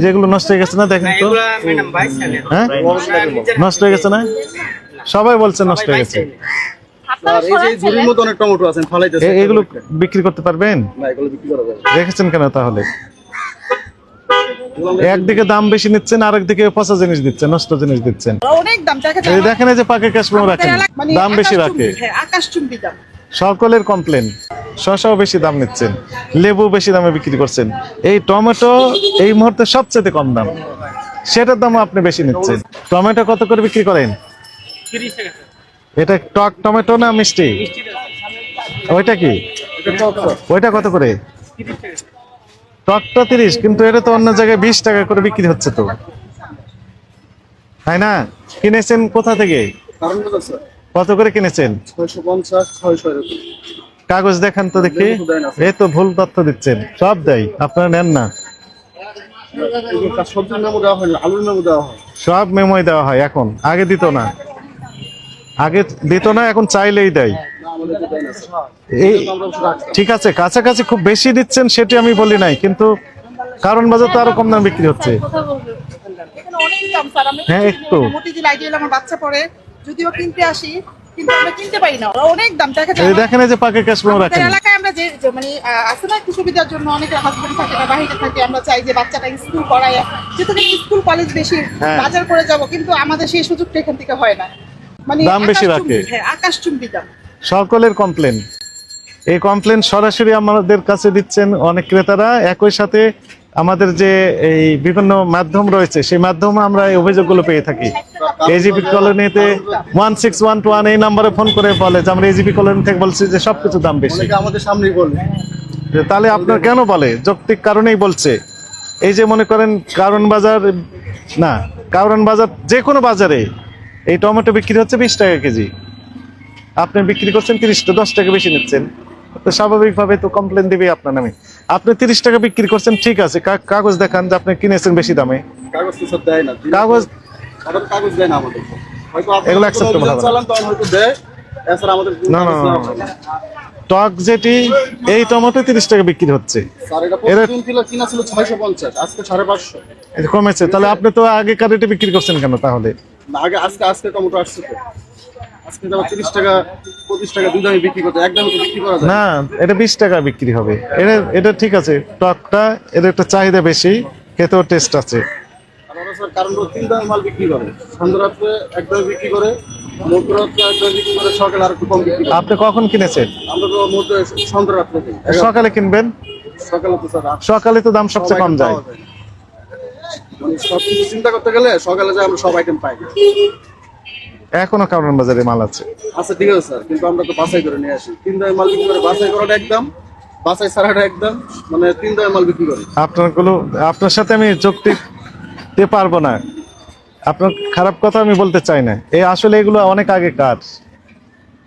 যেগুলো নষ্ট হয়ে গেছে না দেখেন তো। হ্যাঁ নষ্ট হয়ে গেছে না, সবাই বলছে নষ্ট হয়ে গেছে। এগুলো বিক্রি করতে পারবেন? রেখেছেন কেন তাহলে? একদিকে দাম বেশি নিচ্ছেন, আরেকদিকে পচা জিনিস দিচ্ছেন, নষ্ট জিনিস দিচ্ছেন। দেখেন এই যে পাকে ক্যাশমেও রাখেন, দাম বেশি রাখে। সকলের কমপ্লেন, শসাও বেশি দাম নিচ্ছেন, লেবু বেশি দামে বিক্রি করছেন। এই টমেটো এই মুহূর্তে সবচেয়ে কম দাম, সেটার দাম আপনি বেশি নিচ্ছেন। টমেটো কত করে বিক্রি করেন? এটা টক টমেটো না মিষ্টি? ওইটা কি? ওইটা কত করে? টকটা 30, কিন্তু এটা তো অন্য জায়গায় 20 টাকা করে বিক্রি হচ্ছে তো, তাই না? কিনেছেন কোথা থেকে? কত করে কিনেছেন? 650-600। কাগজ দেখান তো দেখি। এই তো ভুল তথ্য দিচ্ছেন, সব দেয় আপনারা নেন না। সব মেমোই দেওয়া হয় এখন, আগে দিত না। আগে দিত না, এখন চাইলেই দেয়। এই ঠিক আছে, কাছাকাছি খুব বেশি দিচ্ছেন সেটি আমি বলি নাই, কিন্তু কারণ বাজার তো আরো কম দাম বিক্রি হচ্ছে। হ্যাঁ একটু বাচ্চা পড়ে, যদিও কিনতে আসি কিন্তু আমরা কিনতে পারি না, অনেক দাম। দেখেন এই যে পাকে ক্যাশমেও রাখেন। এলাকায় আমরা যে মানে আছে না একটু সুবিধার জন্য অনেকে হাসপাতাল থাকে না, বাইরে থাকে, আমরা চাই যে বাচ্চাটা স্কুল পড়ায়, যেহেতু স্কুল কলেজ বেশি বাজার করে যাব, কিন্তু আমাদের সেই সুযোগটা এখান থেকে হয় না। মানে দাম বেশি রাখে, আকাশচুম্বী দাম। সকলের কমপ্লেন। এই কমপ্লেন সরাসরি আমাদের কাছে দিচ্ছেন অনেক ক্রেতারা। একই সাথে আমাদের যে এই বিভিন্ন মাধ্যম রয়েছে, সেই মাধ্যমে আমরা এই অভিযোগগুলো পেয়ে থাকি। এজিপি কলোনিতে 1611 এই নাম্বারে ফোন করে বলে যে আমরা এজিপি কলোনি থেকে বলছি যে সবকিছু দাম বেশি। আমাদের সামনেই বলে, তাহলে আপনার কেন বলে? যৌক্তিক কারণেই বলছে। এই যে মনে করেন কারণ বাজার না, কারণ বাজার যে কোনো বাজারে এই টমেটো বিক্রি হচ্ছে 20 টাকা কেজি, আপনি বিক্রি করছেন 10 টাকা বেশি নিচ্ছেন, তো স্বাভাবিকভাবে তো কমপ্লেন দিবে আপনার নামে। আপনি 30 টাকা বিক্রি করছেন, ঠিক আছে, কাগজ দেখান যে আপনি কিনেছেন বেশি দামে। কাগজ তো সব দেয় না, কাগজ কাগজ দেয় না আমাদের, হয়তো এগুলো অ্যাকসেপ্টেবল হবে চালান তখন হয়তো দেয়, এছাড়া আমাদের না। টক যেটি এই টমেটো 30 টাকা বিক্রি হচ্ছে, স্যার এটা প্রতিদিন কিনা ছিল 650, আজকে 550। এটা কমেছে, তাহলে আপনি তো আগেকার রেটে বিক্রি করছেন কেন তাহলে? না আগে আজকে টমেটো আসছে তো, আজকে তো 30 টাকা 25 টাকা দুই দামে বিক্রি করতে, এক দামে তো বিক্রি করা যায় না। এটা 20 টাকা বিক্রি হবে। এটা ঠিক আছে, টকটা এর একটা চাহিদা বেশি, খেতেও টেস্ট আছে। আমরা স্যার কারণ 3 দামে মাল বিক্রি করে, সন্ধ্যারাত্রে এক দামে বিক্রি করে, মধ্যরাত্রে এক দামে বিক্রি করে, সকালে আর একটু কম বিক্রি করে। আপনি কখন কিনেছেন? আমরা তো মধ্যে সন্ধ্যারাত্রে সকালে কিনবেন। সকালে তো স্যার সকালে তো দাম সবচেয়ে কম যায়। মানে সবকিছু চিন্তা করতে গেলে সকালে যে আমরা সব আইটেম পাই। এখনো কারণ বাজারে মাল আছে। আচ্ছা ঠিক আছে স্যার, কিন্তু আমরা তো বাছাই করে নিয়ে আসি। 3 দামে মাল বিক্রি করে, বাছাই করাটা একদম, বাছাই ছাড়াটা একদম, মানে 3 দামে মাল বিক্রি করে। আপনার সাথে আমি যুক্তি দিতে পারবো না, আপনার খারাপ কথা আমি বলতে চাই না। এই আসলে এগুলো অনেক আগে কাজ,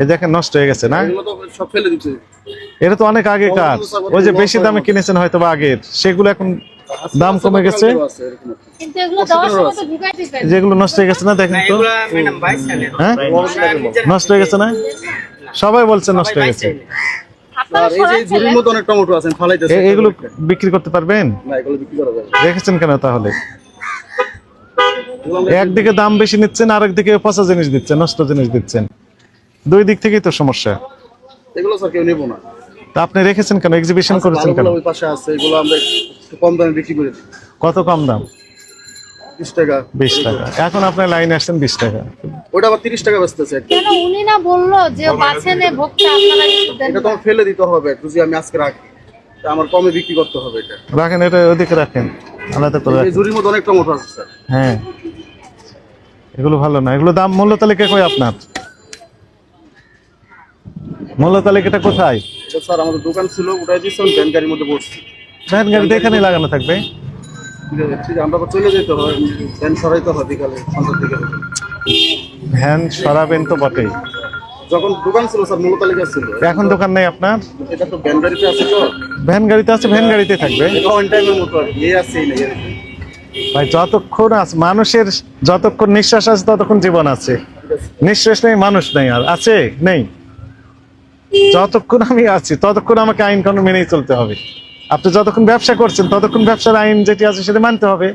এই দেখেন নষ্ট হয়ে গেছে না, এগুলো তো সব ফেলে দিচ্ছে। এটা তো অনেক আগে কাজ। ওই যে বেশি দামে কিনেছেন হয়তো বা আগের, সেগুলো এখন দাম কমে গেছে। যেগুলো নষ্ট হয়ে গেছে না দেখেন তো। হ্যাঁ নষ্ট হয়ে গেছে না, সবাই বলছে নষ্ট হয়ে গেছে। এগুলো বিক্রি করতে পারবেন? রেখেছেন কেন তাহলে? একদিকে দাম বেশি নিচ্ছেন, আরেকদিকে পচা জিনিস দিচ্ছেন, নষ্ট জিনিস দিচ্ছেন। দুই দিক থেকেই তো সমস্যা। এগুলো স্যার কেউ নেব না। তা আপনি রেখেছেন কেন? এক্সিবিশন করেছেন কেন? ওই পাশে আছে, এগুলো আমরা একটু কম দামে বিক্রি করি। কত কম দাম? 20 টাকা। 20 টাকা। এখন আপনার লাইনে আসছেন 20 টাকা, ওটা আবার 30 টাকা বেচতেছে। কেন উনি না বললো যে বাছেনে ভোক্তা আপনারা দেন? এটা তো ফেলে দিতে হবে, যদি আমি আজকে রাখি তা আমার কমে বিক্রি করতে হবে। এটা রাখেন, এটা ওদিকে রাখেন, আলাদা করে রাখেন। এই জুরির মধ্যে অনেক টমেটো আছে স্যার। হ্যাঁ এগুলো ভালো না, এগুলো দাম মূল্য তালিকা কই আপনার? মূল্য তালিকাটা কোথায়? স্যার আমাদের দোকান ছিল, ওটাই দিয়েছি, ভ্যান গাড়ির মধ্যে বসছি। ভ্যান গাড়িতে এখানেই লাগানো থাকবে। ঠিক আছে, আমরা চলে যেতে হয়, ভ্যান সরাইতে হয় বিকালে, সন্ধ্যার দিকে। ভ্যান সরাবেন তো বটেই। যখন দোকান ছিল স্যার, মূল্য তালিকা ছিল। এখন দোকান নেই আপনার? এটা তো ভ্যান গাড়িতে আছে তো। ভ্যান গাড়িতে আছে, ভ্যান গাড়িতে থাকবে। এটা অন টাইমের মতো আর কি, এই আছে এই নেই। ভাই যতক্ষণ আছে মানুষের, যতক্ষণ নিঃশ্বাস আছে ততক্ষণ জীবন আছে। নিঃশ্বাস নেই মানুষ নেই, আর আছে নেই। যতক্ষণ আমি আছি ততক্ষণ আমাকে আইন কানুন মেনেই চলতে হবে। আপনি যতক্ষণ ব্যবসা করছেন ততক্ষণ ব্যবসার আইন যেটি আছে সেটা মানতে হবে।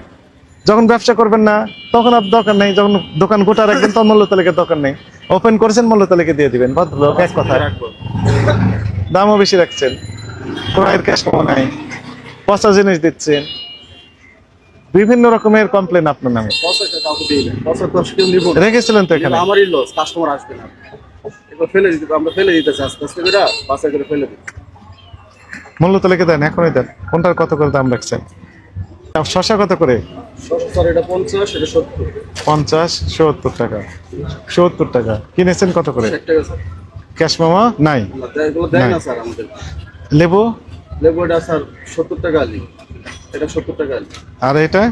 যখন ব্যবসা করবেন না তখন আর দরকার নেই, যখন দোকান গোটা রাখবেন তখন মূল্য তালিকার দরকার নেই। ওপেন করেছেন মূল্য তালিকা দিয়ে দিবেন, ভদ্রলোক এক কথা। রাখবো। দামও বেশি রাখছেন, ক্রয়ের ক্যাশ মেমো নাই, পচা জিনিস দিচ্ছেন, বিভিন্ন রকমের কমপ্লেন আপনার নামে পয়সাটা কাউকে দিয়ে দেন, পয়সা তো কেউ নিব না। রেখেছিলেন তো এখানে। এগুলো আমারই লস, কাস্টমার আসবে না। এগুলো ফেলে দিতে, আমরা ফেলে দিতেছি আস্তে আস্তে করে, বাসায় করে ফেলে দিই। মূল্য তালিকা দেন, এখনই দেন। কোনটার কত করে দাম রাখছেন? শশা কত করে? স্যার এটা 50, এটা 70। 50, 70 টাকা। 70 টাকা কিনেছেন কত করে? 60 টাকা স্যার। ক্যাশ মেমো নাই। এগুলো দেয় না নাই। স্যার আমাদের। লেবু লেবু এটা স্যার 70 টাকা আলি, এটা 70 টাকা আলি, আর এটা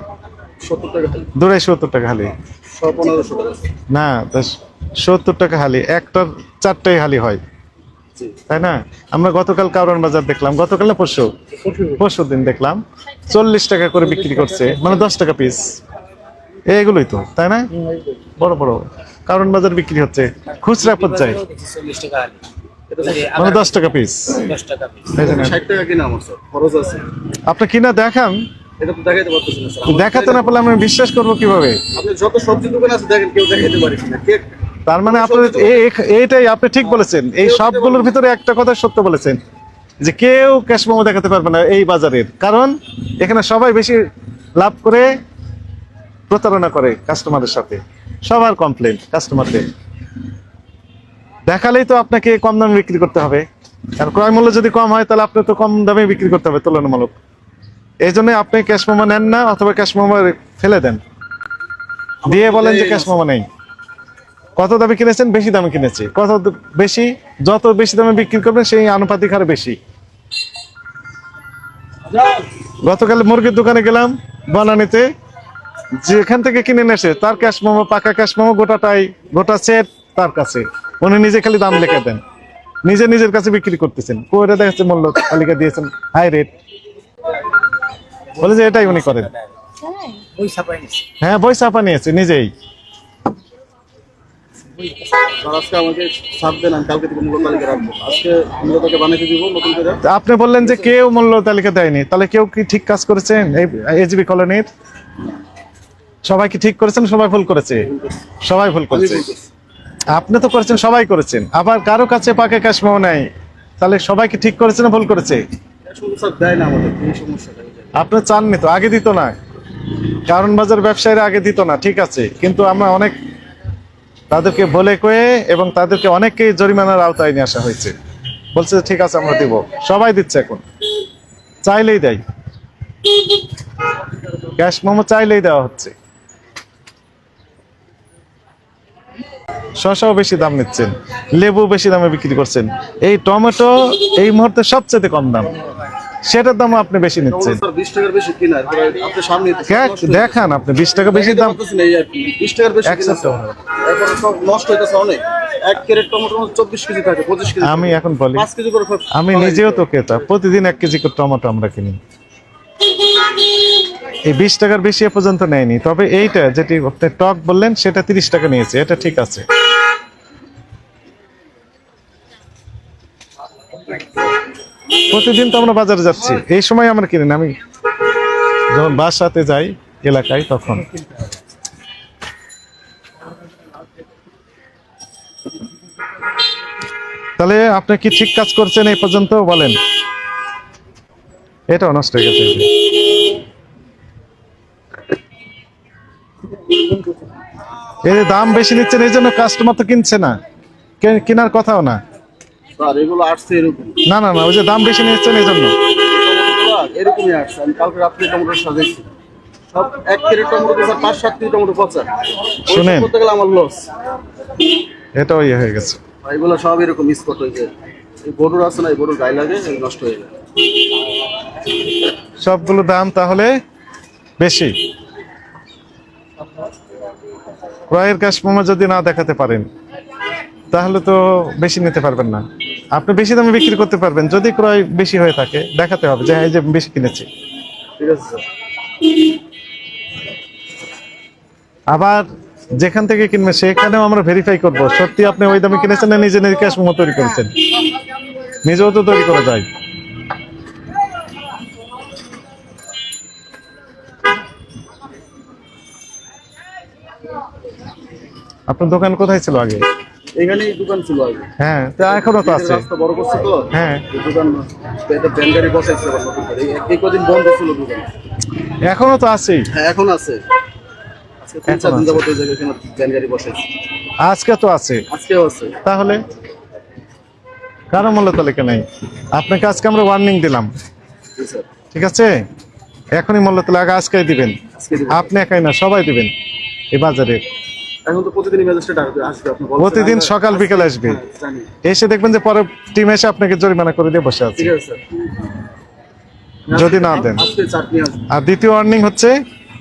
70 টাকা আলি, দুটাই 70 টাকা হালি। 1500 টাকা। না, তা 70 টাকা হালি, একটার 4টাই হালি হয়, জি। তাই না? আমরা গতকাল কারওয়ান বাজার দেখলাম, গতকাল না পরশু দিন দেখলাম 40 টাকা করে বিক্রি করছে, মানে 10 টাকা পিস। এগুলোই তো, তাই না? বড় বড় কারওয়ান বাজার বিক্রি হচ্ছে খুচরা পর্যায়ে, 40 টাকা আলি, মানে 10 টাকা পিস। 10 টাকা পিস। এই যে নেন। 60 টাকা কিনা আমার স্যার, খরচ আছে। আপনি কিনা দেখান, এটা তো দেখাইতে পারতেছি না স্যার। দেখাতে না পারলে আমি বিশ্বাস করবো কিভাবে? আপনি যত সবজি দোকান আছে দেখেন, কেউ দেখাইতে পারিস না। কে তার মানে আপনার এইটাই আপনি ঠিক বলেছেন, এই সবগুলোর ভিতরে একটা কথা সত্য বলেছেন, যে কেউ ক্যাশ মেমো দেখাতে পারবে না এই বাজারের, কারণ এখানে সবাই বেশি লাভ করে প্রতারণা করে কাস্টমারের সাথে। সবার কমপ্লেন কাস্টমারদের, দেখালেই তো আপনাকে কম দামে বিক্রি করতে হবে, আর ক্রয় মূল্য যদি কম হয় তাহলে আপনি তো কম দামে বিক্রি করতে হবে তুলনামূলক। এই জন্য আপনি ক্যাশ মেমো নেন না, অথবা ক্যাশ মেমো ফেলে দেন, দিয়ে বলেন যে ক্যাশ মেমো নেই। কত দামে কিনেছেন? বেশি দামে কিনেছে। কত বেশি? যত বেশি দামে বিক্রি করবেন সেই আনুপাতিক হারে বেশি। গতকাল মুরগির দোকানে গেলাম বনানীতে, যেখান থেকে কিনে নেছে তার ক্যাশ মেমো, পাকা ক্যাশ মেমো গোটাটাই, গোটা সেট তার কাছে। উনি নিজে খালি দাম লিখে দেন, নিজের কাছে বিক্রি করতেছেন। কোটা দেখাচ্ছে মূল্য তালিকা দিয়েছেন হাই রেট, বলে যে এটাই উনি করেন। ওই ছাপাই নিছে। হ্যাঁ, বই ছাপা নিয়েছে নিজেই। স্যার আজকে আমাকে ছাপ দেন, আমি কালকে থেকে মূল্য তালিকা রাখবো। আজকে মূল্য তালিকা বানাইতে দিব নতুন করে। আপনি বললেন যে কেউ মূল্য তালিকা দেয়নি, তাহলে কেউ কি ঠিক কাজ করেছেন? এই এজিবি কলোনির সবাই কি ঠিক করেছেন? সবাই ভুল করেছে, সবাই ভুল আমি করেছে। বলতেছি। আপনি তো করেছেন, সবাই করেছেন। আবার কারো কাছে পাকা ক্যাশ মেমো নাই, তাহলে সবাই কি ঠিক করেছে না ভুল করেছে? শুধু স্যার দেয় না আমাদের, এই সমস্যাটা। আপনি চাননি তো, আগে দিত না। কারণ বাজার ব্যবসায়ীরা আগে দিত না, ঠিক আছে, কিন্তু আমরা অনেক তাদেরকে বলে কয়ে এবং তাদেরকে অনেককে জরিমানার আওতায় নিয়ে আসা হয়েছে। বলছে যে ঠিক আছে আমরা দিব, সবাই দিচ্ছে এখন, চাইলেই দেয়। ক্যাশ মেমো চাইলেই দেওয়া হচ্ছে। শসাও বেশি দাম নিচ্ছেন, লেবু বেশি দামে বিক্রি করছেন, এই টমেটো এই মুহূর্তে সবচেয়ে কম দাম, সেটার দাম আপনি বেশি নিচ্ছেন। স্যার 20 টাকার বেশি কিনা, এরপরে আপনি সামনে দেখান, আপনি 20 টাকা বেশি দাম। 20 টাকার বেশি কিনা Accept স্যার। এরপরে সব নষ্ট হইতেছে অনেক। 1 ক্যারেট টমেটো 24 কেজি থাকে, 25 কেজি। আমি এখন বলি, 5 কেজি করে আমি নিজেও তো ক্রেতা, প্রতিদিন 1 কেজি করে টমেটো আমরা কিনি। এই 20 টাকার বেশি এ পর্যন্ত নেয়নি, তবে এইটা যেটি আপনি টক বললেন সেটা 30 টাকা নিয়েছে, এটা ঠিক আছে। প্রতিদিন তো আমরা বাজারে যাচ্ছি, এই সময় আমরা কিনি না। আমি যখন বাসাতে যাই এলাকায় তখন। তাহলে আপনি কি ঠিক কাজ করছেন এই পর্যন্ত বলেন? এটাও নষ্ট হয়ে গেছে। এই যে দাম বেশি নিচ্ছেন এই জন্য কাস্টমার তো কিনছে না, কেনার কথাও না। স্যার এগুলো আসছে এরকম। না না না, ওই যে দাম বেশি নিচ্ছেন এই জন্য। টমেটোগুলো এরকমই আসছে। আমি কালকে রাত্রে টমেটো সাজাইছি। সব 1 crate tomato sir 5-7 KG tomato পচা। শুনেন। করতে গেলে আমার লস। এটাও ইয়ে হয়ে গেছে। এগুলো সব এরকম স্পট হয়ে যায়। এই বড়ুর আছে না, এই বড়ুর গায়ে লাগে, নষ্ট হয়ে যায়। সবগুলো দাম তাহলে বেশি। ক্রয়ের ক্যাশ মেমো যদি না দেখাতে পারেন তাহলে তো বেশি নিতে পারবেন না। আপনি বেশি দামে বিক্রি করতে পারবেন যদি ক্রয় বেশি হয়ে থাকে, দেখাতে হবে যে এই যে বেশি কিনেছি। ঠিক আছে স্যার। আবার যেখান থেকে কিনবে সেখানেও আমরা ভেরিফাই করব সত্যি আপনি ওই দামে কিনেছেন না নিজে নিজে ক্যাশ মেমো তৈরি করেছেন। নিজেও তো তৈরি করা যায়। আপনার দোকান কোথায় ছিল আগে? এখানেই দোকান ছিল আগে। হ্যাঁ, তা এখনো তো আছে। রাস্তা বড় করছে তো। হ্যাঁ। এই দোকান এটা ভ্যান গাড়ি বসাইছে আবার নতুন করে। এই কদিন বন্ধ ছিল দোকান। এখনো তো আছেই। হ্যাঁ, এখন আছে। আজকে 3-4 এখন দিন আছে। যাবত এই জায়গায় এখানে ভ্যান গাড়ি বসাইছে। আজকে তো আছে। আজকেও আছে। তাহলে কারো মূল্য তালিকা নাই। আপনাকে আজকে আমরা ওয়ার্নিং দিলাম, জি স্যার। ঠিক আছে? এখনই মূল্য তালিকা আজকেই দিবেন। আজকে দিবেন। আপনি একাই না, সবাই দিবেন এই বাজারে। এখন তো প্রতিদিনই ম্যাজিস্ট্রেট আসবে আপনি বলছেন। প্রতিদিন আমরা সকাল বিকেল আসবে। হ্যাঁ, জানি। এসে দেখবেন যে পরে টিম এসে আপনাকে জরিমানা করে দিয়ে বসে আছে ঠিক আছে স্যার। যদি না দেন। আজকে চাটনি আসবে। আর দ্বিতীয় ওয়ার্নিং হচ্ছে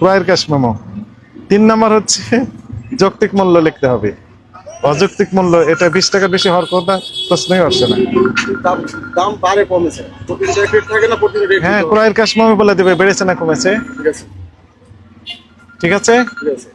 ক্রয়ের ক্যাশ মেমো। 3 নাম্বার হচ্ছে যৌক্তিক মূল্য লিখতে হবে। অযৌক্তিক মূল্য এটা 20 টাকার বেশি হওয়ার কথা প্রশ্নই আসছে না। দাম দাম বাড়ে কমেছে। প্রতিদিন রেট থাকে না, প্রতিদিন রেট। হ্যাঁ, ক্রয়ের ক্যাশ মেমো বলে দেবে বেড়েছে না কমেছে। ঠিক আছে। ঠিক আছে? ঠিক আছে।